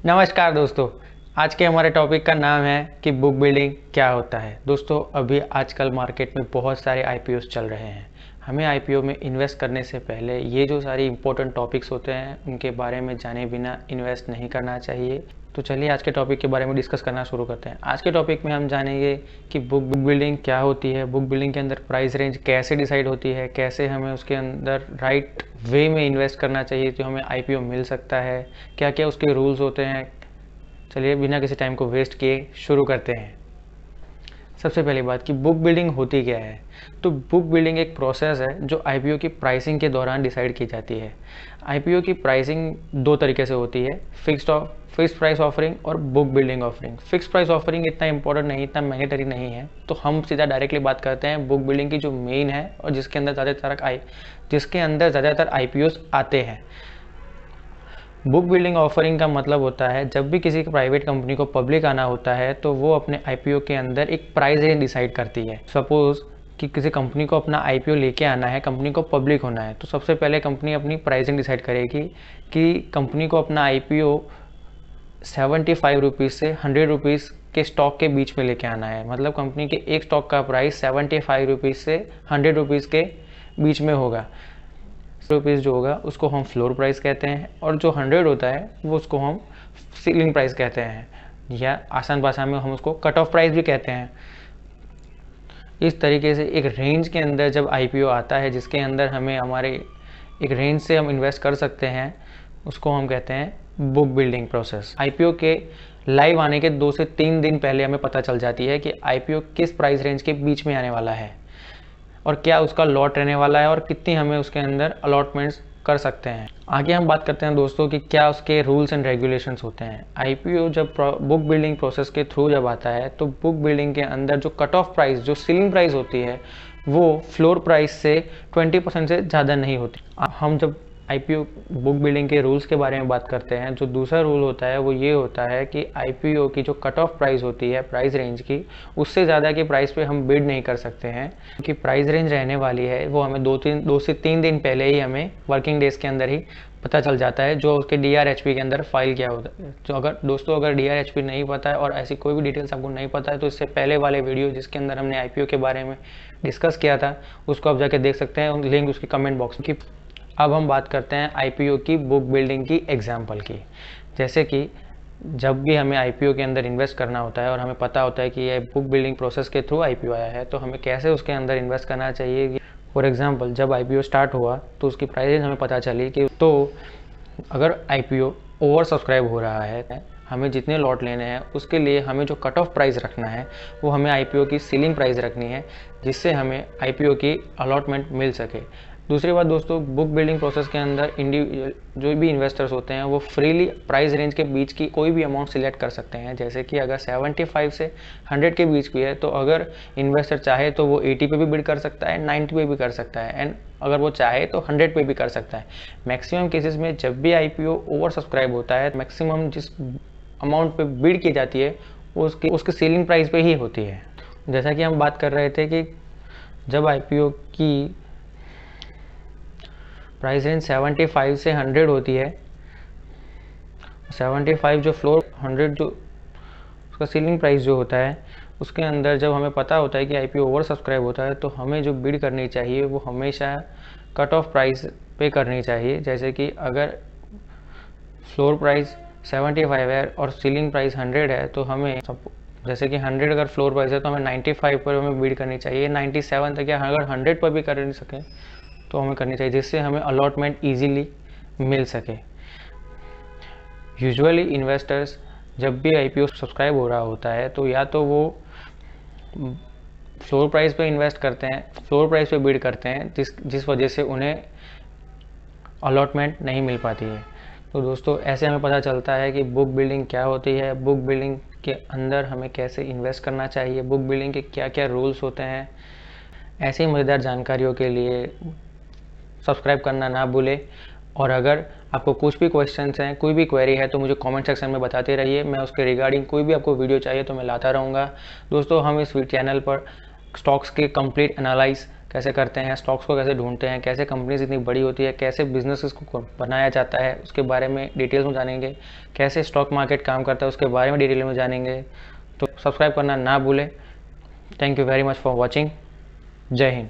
नमस्कार दोस्तों। आज के हमारे टॉपिक का नाम है कि बुक बिल्डिंग क्या होता है। दोस्तों, अभी आजकल मार्केट में बहुत सारे आईपीओस चल रहे हैं। हमें आईपीओ में इन्वेस्ट करने से पहले ये जो सारी इंपॉर्टेंट टॉपिक्स होते हैं उनके बारे में जाने बिना इन्वेस्ट नहीं करना चाहिए। तो चलिए आज के टॉपिक के बारे में डिस्कस करना शुरू करते हैं। आज के टॉपिक में हम जानेंगे कि बुक बिल्डिंग क्या होती है, बुक बिल्डिंग के अंदर प्राइस रेंज कैसे डिसाइड होती है, कैसे हमें उसके अंदर राइट वे में इन्वेस्ट करना चाहिए तो हमें आईपीओ मिल सकता है, क्या क्या उसके रूल्स होते हैं। चलिए बिना किसी टाइम को वेस्ट किए शुरू करते हैं। सबसे पहली बात कि बुक बिल्डिंग होती क्या है। तो बुक बिल्डिंग एक प्रोसेस है जो आईपीओ की प्राइसिंग के दौरान डिसाइड की जाती है। आईपीओ की प्राइसिंग दो तरीके से होती है, फिक्स्ड प्राइस ऑफरिंग और book building offering. Fixed price offering इतना इंपॉर्टेंट नहीं, इतना मैंडेटरी नहीं है, तो हम सीधा डायरेक्टली बात करते हैं बुक बिल्डिंग की जो मेन है और जिसके अंदर ज़्यादातर आईपीओस आते हैं। बुक बिल्डिंग ऑफरिंग का मतलब होता है जब भी किसी प्राइवेट कंपनी को पब्लिक आना होता है तो वो अपने आईपीओ के अंदर एक प्राइस रेंज डिसाइड करती है। सपोज कि किसी कंपनी को अपना आईपीओ लेके आना है, कंपनी को पब्लिक होना है, तो सबसे पहले कंपनी अपनी प्राइसिंग डिसाइड करेगी कि कंपनी को अपना आईपीओ 75 रुपीज़ से 100 रुपीज़ के स्टॉक के बीच में लेके आना है। मतलब कंपनी के एक स्टॉक का प्राइस 75 रुपीज़ से 100 रुपीज़ के बीच में होगा। रुपीज़ जो होगा उसको हम फ्लोर प्राइस कहते हैं और जो 100 होता है वो उसको हम सीलिंग प्राइस कहते हैं, या आसान भाषा में हम उसको कट ऑफ प्राइस भी कहते हैं। इस तरीके से एक रेंज के अंदर जब आईपीओ आता है जिसके अंदर हमें हमारे एक रेंज से हम इन्वेस्ट कर सकते हैं, उसको हम कहते हैं बुक बिल्डिंग प्रोसेस। आईपीओ के लाइव आने के 2 से 3 दिन पहले हमें पता चल जाती है कि आईपीओ किस प्राइस रेंज के बीच में आने वाला है और क्या उसका लॉट रहने वाला है और कितनी हमें उसके अंदर अलॉटमेंट्स कर सकते हैं। आगे हम बात करते हैं दोस्तों कि क्या उसके रूल्स एंड रेगुलेशंस होते हैं। आईपीओ जब बुक बिल्डिंग प्रोसेस के थ्रू जब आता है तो बुक बिल्डिंग के अंदर जो कट ऑफ प्राइस, जो सीलिंग प्राइस होती है, वो फ्लोर प्राइस से 20% से ज़्यादा नहीं होती। हम जब आईपीओ बुक बिल्डिंग के रूल्स के बारे में बात करते हैं, जो दूसरा रूल होता है वो ये होता है कि आईपीओ की जो कट ऑफ प्राइस होती है प्राइस रेंज की, उससे ज़्यादा की प्राइस पे हम बिड नहीं कर सकते हैं, क्योंकि प्राइस रेंज रहने वाली है वो हमें 2 से 3 दिन पहले ही हमें वर्किंग डेज के अंदर ही पता चल जाता है, जो उसके DRHP के अंदर फाइल किया होता है। तो अगर DRHP नहीं पता है और ऐसी कोई भी डिटेल्स आपको नहीं पता है तो इससे पहले वाले वीडियो जिसके अंदर हमने आईपीओ के बारे में डिस्कस किया था उसको आप जाके देख सकते हैं, लिंक उसकी कमेंट बॉक्स की। अब हम बात करते हैं आईपीओ की बुक बिल्डिंग की एग्जाम्पल की। जैसे कि जब भी हमें आईपीओ के अंदर इन्वेस्ट करना होता है और हमें पता होता है कि ये बुक बिल्डिंग प्रोसेस के थ्रू आईपीओ आया है तो हमें कैसे उसके अंदर इन्वेस्ट करना चाहिए। फॉर एग्जांपल, जब आईपीओ स्टार्ट हुआ तो उसकी प्राइस हमें पता चली कि तो अगर आईपीओ ओवर सब्सक्राइब हो रहा है, हमें जितने लॉट लेने हैं उसके लिए हमें जो कट ऑफ प्राइस रखना है वो हमें आईपीओ की सीलिंग प्राइस रखनी है, जिससे हमें आईपीओ की अलॉटमेंट मिल सके। दूसरी बात दोस्तों, बुक बिल्डिंग प्रोसेस के अंदर जो भी इन्वेस्टर्स होते हैं वो फ्रीली प्राइस रेंज के बीच की कोई भी अमाउंट सिलेक्ट कर सकते हैं। जैसे कि अगर 75 से 100 के बीच की है तो अगर इन्वेस्टर चाहे तो वो 80 पे भी बिड कर सकता है, 90 पे भी कर सकता है, एंड अगर वो चाहे तो 100 पे भी कर सकता है। मैक्सिमम केसेस में जब भी आईपीओ ओवर सब्सक्राइब होता है, मैक्सिमम जिस अमाउंट पे बिड की जाती है उसकी सीलिंग प्राइस पे ही होती है। जैसा कि हम बात कर रहे थे कि जब आईपीओ की प्राइस रेंज 75 से 100 होती है, 75 जो फ्लोर, 100 जो उसका सीलिंग प्राइस जो होता है, उसके अंदर जब हमें पता होता है कि आईपीओ ओवर सब्सक्राइब होता है तो हमें जो बिड करनी चाहिए वो हमेशा कट ऑफ प्राइस पे करनी चाहिए। जैसे कि अगर फ्लोर प्राइस 75 है और सीलिंग प्राइस 100 है तो हमें, जैसे कि 100 अगर फ्लोर प्राइस है तो हमें 95 पर हमें बिड करनी चाहिए, 97 तक, या अगर 100 पर भी कर नहीं सकें तो हमें करनी चाहिए, जिससे हमें अलॉटमेंट इजीली मिल सके। यूजुअली इन्वेस्टर्स जब भी आईपीओ सब्सक्राइब हो रहा होता है तो या तो वो फ्लोर प्राइस पे इन्वेस्ट करते हैं, फ्लोर प्राइस पे बिड करते हैं, जिस वजह से उन्हें अलॉटमेंट नहीं मिल पाती है। तो दोस्तों, ऐसे हमें पता चलता है कि बुक बिल्डिंग क्या होती है, बुक बिल्डिंग के अंदर हमें कैसे इन्वेस्ट करना चाहिए, बुक बिल्डिंग के क्या क्या रूल्स होते हैं। ऐसी मज़ेदार जानकारियों के लिए सब्सक्राइब करना ना भूलें, और अगर आपको कुछ भी क्वेश्चंस हैं, कोई भी क्वेरी है तो मुझे कमेंट सेक्शन में बताते रहिए। मैं उसके रिगार्डिंग कोई भी आपको वीडियो चाहिए तो मैं लाता रहूँगा। दोस्तों, हम इस चैनल पर स्टॉक्स के कंप्लीट एनालाइज कैसे करते हैं, स्टॉक्स को कैसे ढूंढते हैं, कैसे कंपनीज इतनी बड़ी होती है, कैसे बिजनेसेस को बनाया जाता है, उसके बारे में डिटेल्स में जानेंगे। कैसे स्टॉक मार्केट काम करता है उसके बारे में डिटेल में जानेंगे। तो सब्सक्राइब करना ना भूलें। Thank you very much for watching. जय हिंद।